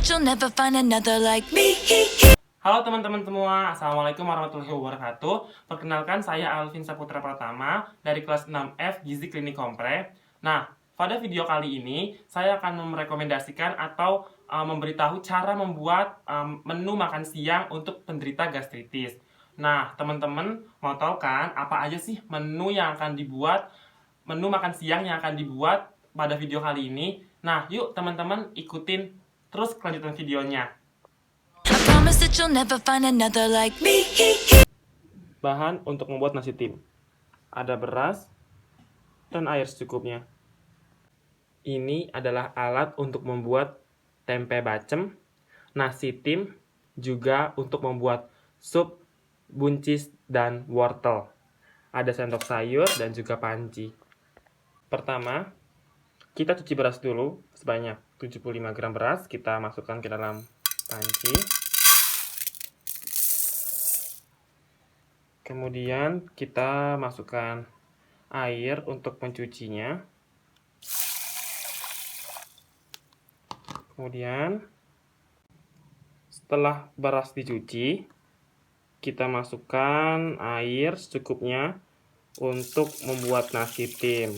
that you'll never find another like me. Halo teman-teman semua, Assalamualaikum warahmatullahi wabarakatuh. Perkenalkan, saya Alvin Saputra Pratama dari kelas 6F Gizi Klinik Kompre. Nah, pada video kali ini saya akan merekomendasikan atau memberitahu cara membuat menu makan siang untuk penderita gastritis. Nah, teman-teman mau tahu kan apa aja sih menu makan siang yang akan dibuat pada video kali ini? Nah, yuk teman-teman ikutin terus kelanjutan videonya. I promise that you'll never find another like me. Bahan untuk membuat nasi tim. Ada beras dan air secukupnya. Ini adalah alat untuk membuat tempe bacem, nasi tim, juga untuk membuat sup, buncis, dan wortel. Ada sendok sayur dan juga panci. Pertama, kita cuci beras dulu sebanyak 75 gram beras. Kita masukkan ke dalam panci. Kemudian kita masukkan air untuk mencucinya. Kemudian setelah beras dicuci, kita masukkan air secukupnya untuk membuat nasi tim.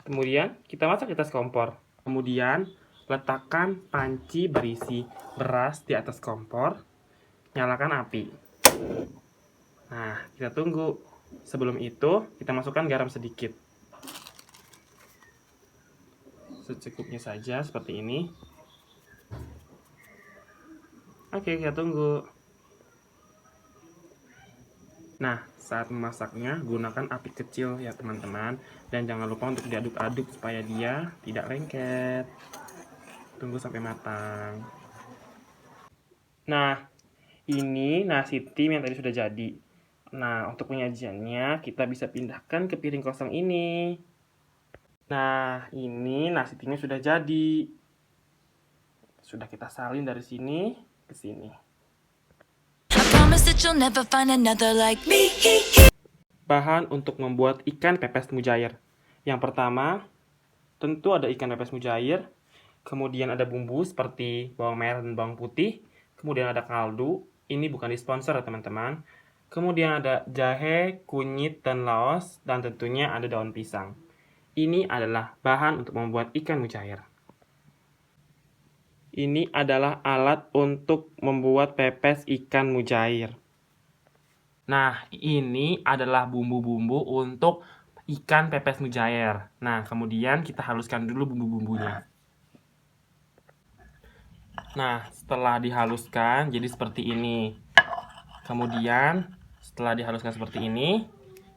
Kemudian kita masak di atas kompor. Kemudian letakkan panci berisi beras di atas kompor. Nyalakan api. Nah, kita tunggu. Sebelum itu, kita masukkan garam sedikit. Secukupnya saja, seperti ini. Oke, kita tunggu. Nah, saat memasaknya, gunakan api kecil ya teman-teman. Dan jangan lupa untuk diaduk-aduk supaya dia tidak lengket. Tunggu sampai matang. Nah, ini nasi tim yang tadi sudah jadi. Nah, untuk penyajiannya kita bisa pindahkan ke piring kosong ini. Nah, ini nasi timnya sudah jadi. Sudah kita salin dari sini ke sini. I promise that you'll never find another like me. Bahan untuk membuat ikan pepes mujair. Yang pertama, tentu ada ikan pepes mujair. Kemudian ada bumbu seperti bawang merah dan bawang putih. Kemudian ada kaldu. Ini bukan disponsor ya teman-teman. Kemudian ada jahe, kunyit, dan laos. Dan tentunya ada daun pisang. Ini adalah bahan untuk membuat ikan mujair. Ini adalah alat untuk membuat pepes ikan mujair. Nah, ini adalah bumbu-bumbu untuk ikan pepes mujair. Nah, kemudian kita haluskan dulu bumbu-bumbunya. Nah, setelah dihaluskan jadi seperti ini. Kemudian, setelah dihaluskan seperti ini,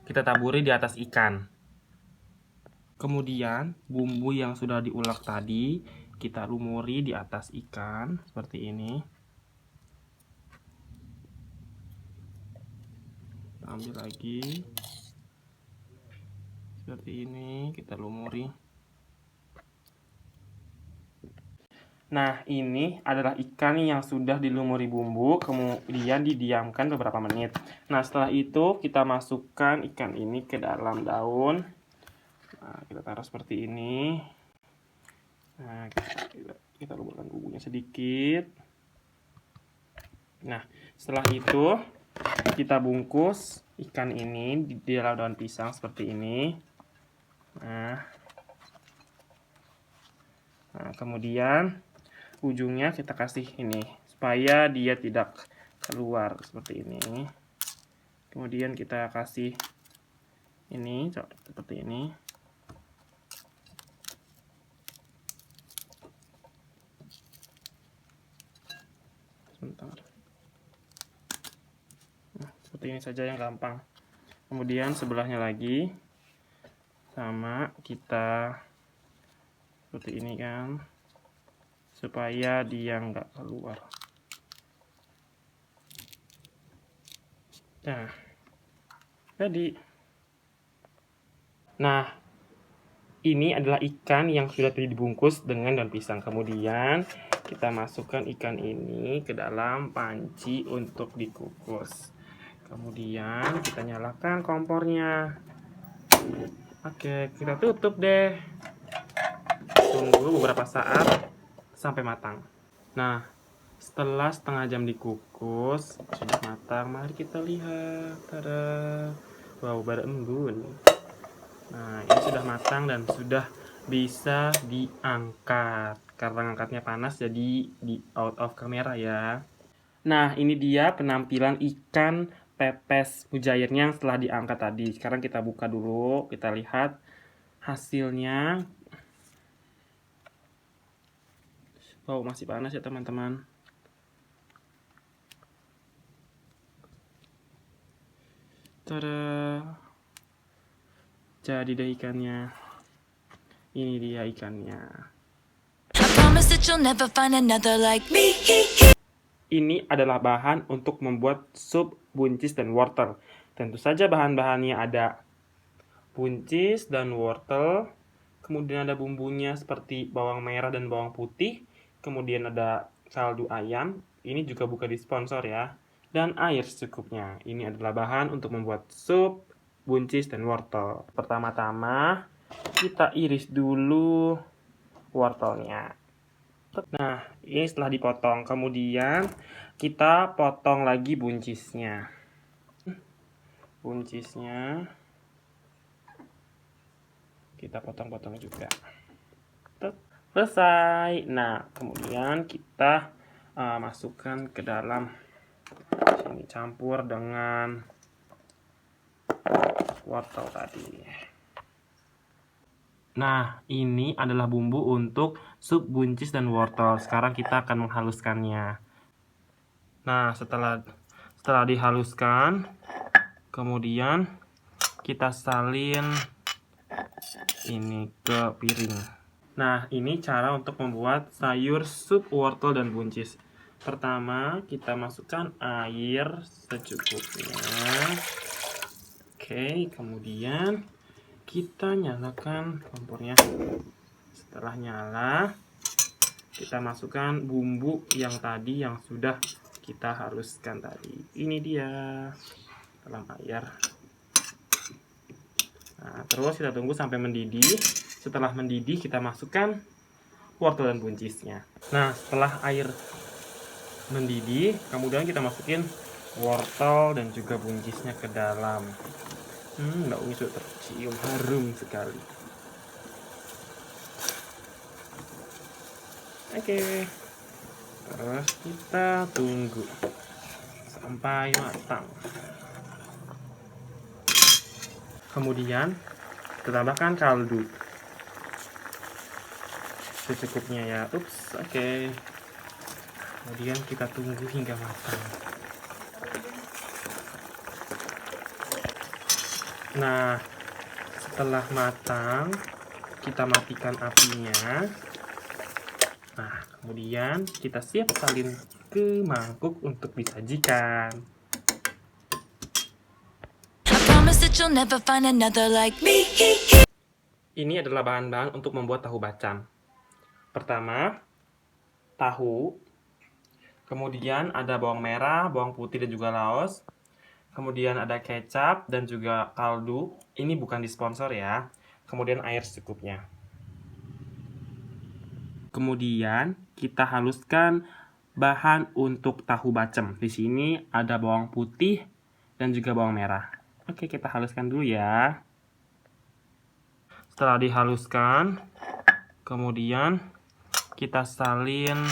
kita taburi di atas ikan. Kemudian, bumbu yang sudah diulek tadi, kita lumuri di atas ikan, seperti ini. Kita ambil lagi. Seperti ini, kita lumuri. Nah, ini adalah ikan yang sudah dilumuri bumbu, kemudian didiamkan beberapa menit. Nah, setelah itu kita masukkan ikan ini ke dalam daun. Nah, kita taruh seperti ini. Nah, kita luburkan bumbunya sedikit. Nah, setelah itu kita bungkus ikan ini di dalam daun pisang seperti ini. Nah, kemudian ujungnya kita kasih ini supaya dia tidak keluar seperti ini. Kemudian kita kasih ini seperti ini. Sebentar. Nah, seperti ini saja yang gampang. Kemudian sebelahnya lagi sama kita seperti ini kan, supaya dia nggak keluar. Nah, jadi. Nah, ini adalah ikan yang sudah dibungkus dengan daun pisang. Kemudian kita masukkan ikan ini ke dalam panci untuk dikukus. Kemudian kita nyalakan kompornya. Oke, kita tutup deh. Tunggu beberapa saat. sampai matang. Nah, setelah setengah jam dikukus, sudah matang. Mari kita lihat. Tada! Wow, berembun. Nah, ini sudah matang dan sudah bisa diangkat. Karena angkatnya panas, jadi di out of camera ya. Nah, ini dia penampilan ikan pepes mujairnya yang setelah diangkat tadi. Sekarang kita buka dulu, kita lihat hasilnya. Wow, masih panas ya teman-teman. Tada! Jadi deh ikannya. Ini dia ikannya. I promise that you'll never find another like me. Ini adalah bahan untuk membuat sup buncis dan wortel. Tentu saja bahan-bahannya ada buncis dan wortel. Kemudian ada bumbunya seperti bawang merah dan bawang putih. Kemudian ada kaldu ayam. Ini juga bukan disponsor ya. Dan air secukupnya. Ini adalah bahan untuk membuat sup buncis dan wortel. Pertama-tama kita iris dulu wortelnya. Nah, ini setelah dipotong. Kemudian kita potong lagi buncisnya. Buncisnya kita potong-potong juga. Selesai. Nah, kemudian kita masukkan ke dalam sini, campur dengan wortel tadi. Nah, ini adalah bumbu untuk sup buncis dan wortel. Sekarang kita akan menghaluskannya. Nah, setelah dihaluskan, kemudian kita salin ini ke piring. Nah, ini cara untuk membuat sayur sup wortel dan buncis. Pertama, kita masukkan air secukupnya. Oke, kemudian kita nyalakan kompornya. Setelah nyala, kita masukkan bumbu yang tadi yang sudah kita haluskan tadi. Ini dia dalam air. Nah, terus kita tunggu sampai mendidih. Setelah mendidih, kita masukkan wortel dan buncisnya. Nah, setelah air mendidih, kemudian kita masukin wortel dan juga buncisnya ke dalam. Baunya sudah tercium harum sekali. Oke. Terus kita tunggu sampai matang. Kemudian kita tambahkan kaldu secukupnya ya. Oke. Kemudian kita tunggu hingga matang. Nah, setelah matang, kita matikan apinya. Nah, kemudian kita siap salin ke mangkuk untuk disajikan. I promise that you'll never find another like me. Ini adalah bahan-bahan untuk membuat tahu bacem. Pertama, tahu. Kemudian ada bawang merah, bawang putih dan juga laos. Kemudian ada kecap dan juga kaldu. Ini bukan disponsor ya. Kemudian air secukupnya. Kemudian kita haluskan bahan untuk tahu bacem. Di sini ada bawang putih dan juga bawang merah. Oke, kita haluskan dulu ya. Setelah dihaluskan, kemudian kita salin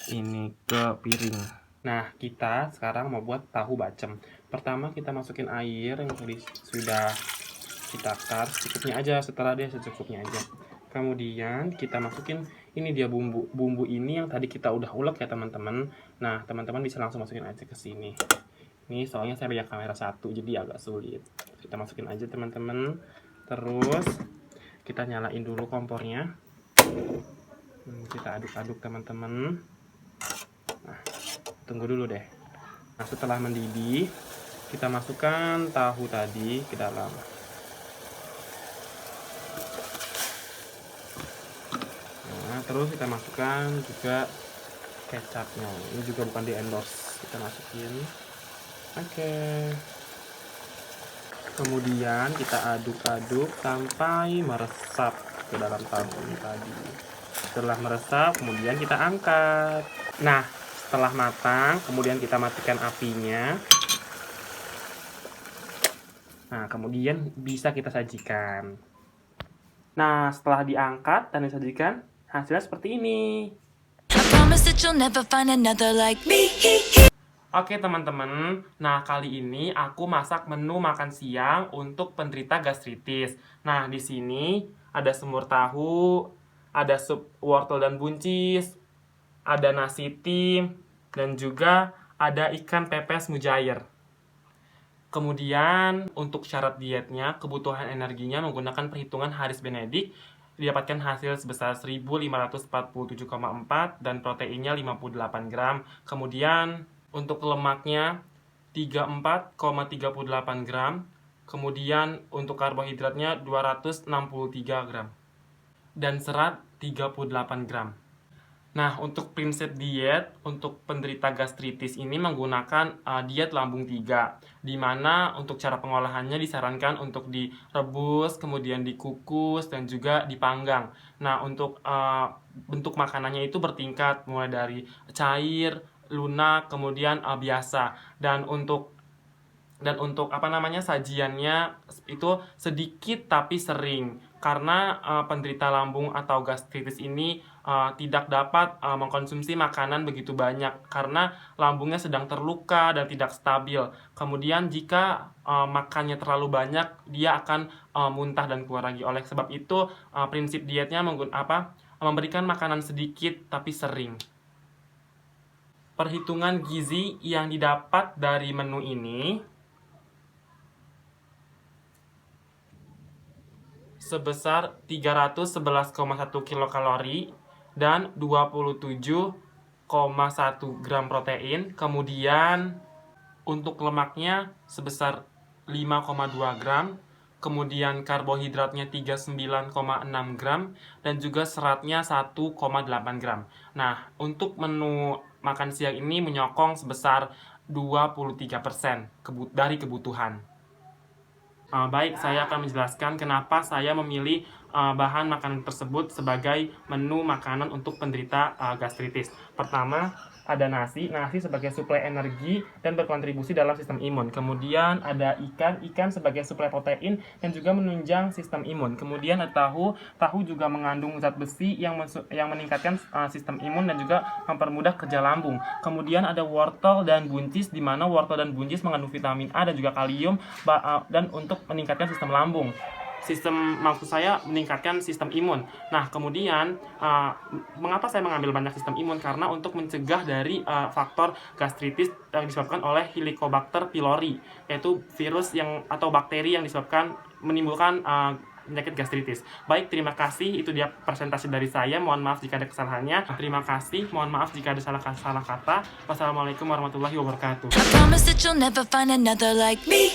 ini ke piring. Nah, kita sekarang mau buat tahu bacem. Pertama kita masukin air yang tadi sudah kita takar secukupnya aja, setelah dia secukupnya aja. Kemudian kita masukin ini dia bumbu ini yang tadi kita udah ulek ya teman-teman. Nah, teman-teman bisa langsung masukin aja ke sini. Ini soalnya saya pegang kamera satu jadi agak sulit. Kita masukin aja teman-teman. Terus kita nyalain dulu kompornya. Kita aduk-aduk teman-teman. Nah, tunggu dulu deh. Nah, setelah mendidih, kita masukkan tahu tadi ke dalam. Nah, terus kita masukkan juga kecapnya. Ini juga bukan di endorse. Kita masukin. Oke. Kemudian kita aduk-aduk sampai meresap ke dalam tahu ini tadi. Setelah meresap, kemudian kita angkat. Nah, setelah matang, kemudian kita matikan apinya. Nah, kemudian bisa kita sajikan. Nah, setelah diangkat dan disajikan, hasilnya seperti ini. I promise that you'll never find another like me. Oke teman-teman, nah kali ini aku masak menu makan siang untuk penderita gastritis. Nah, di sini ada semur tahu, ada sup wortel dan buncis, ada nasi tim, dan juga ada ikan pepes mujair. Kemudian untuk syarat dietnya, kebutuhan energinya menggunakan perhitungan Haris Benedik, didapatkan hasil sebesar 1547,4 dan proteinnya 58 gram. Kemudian untuk lemaknya 34,38 gram. Kemudian untuk karbohidratnya 263 gram. Dan serat 38 gram. Nah, untuk prinsip diet untuk penderita gastritis ini menggunakan diet lambung 3, di mana untuk cara pengolahannya disarankan untuk direbus, kemudian dikukus, dan juga dipanggang. Nah, untuk bentuk makanannya itu bertingkat, mulai dari cair, lunak, kemudian biasa. Dan untuk sajiannya itu sedikit tapi sering, karena penderita lambung atau gastritis ini tidak dapat mengkonsumsi makanan begitu banyak karena lambungnya sedang terluka dan tidak stabil. Kemudian jika makannya terlalu banyak, dia akan muntah dan keluar lagi. Oleh sebab itu prinsip dietnya memberikan makanan sedikit tapi sering. Perhitungan gizi yang didapat dari menu ini sebesar 311,1 kilokalori dan 27,1 gram protein. Kemudian untuk lemaknya sebesar 5,2 gram. Kemudian karbohidratnya 39,6 gram dan juga seratnya 1,8 gram. Nah, untuk menu makan siang ini menyokong sebesar 23% dari kebutuhan. Baik, saya akan menjelaskan kenapa saya memilih bahan makanan tersebut sebagai menu makanan untuk penderita gastritis. Pertama, ada nasi sebagai suplai energi dan berkontribusi dalam sistem imun. Kemudian ada ikan sebagai suplai protein dan juga menunjang sistem imun. Kemudian ada tahu juga mengandung zat besi yang meningkatkan sistem imun dan juga mempermudah kerja lambung. Kemudian ada wortel dan buncis, di mana wortel dan buncis mengandung vitamin A dan juga kalium dan untuk meningkatkan sistem lambung. Maksud saya meningkatkan sistem imun. Nah, kemudian mengapa saya mengambil banyak sistem imun? Karena untuk mencegah dari faktor gastritis yang disebabkan oleh Helicobacter pylori, yaitu virus atau bakteri yang menimbulkan penyakit gastritis. Baik, terima kasih. Itu dia presentasi dari saya. Mohon maaf jika ada kesalahannya. Terima kasih. Mohon maaf jika ada salah kata. Wassalamualaikum warahmatullahi wabarakatuh. I promise that you'll never find another like me.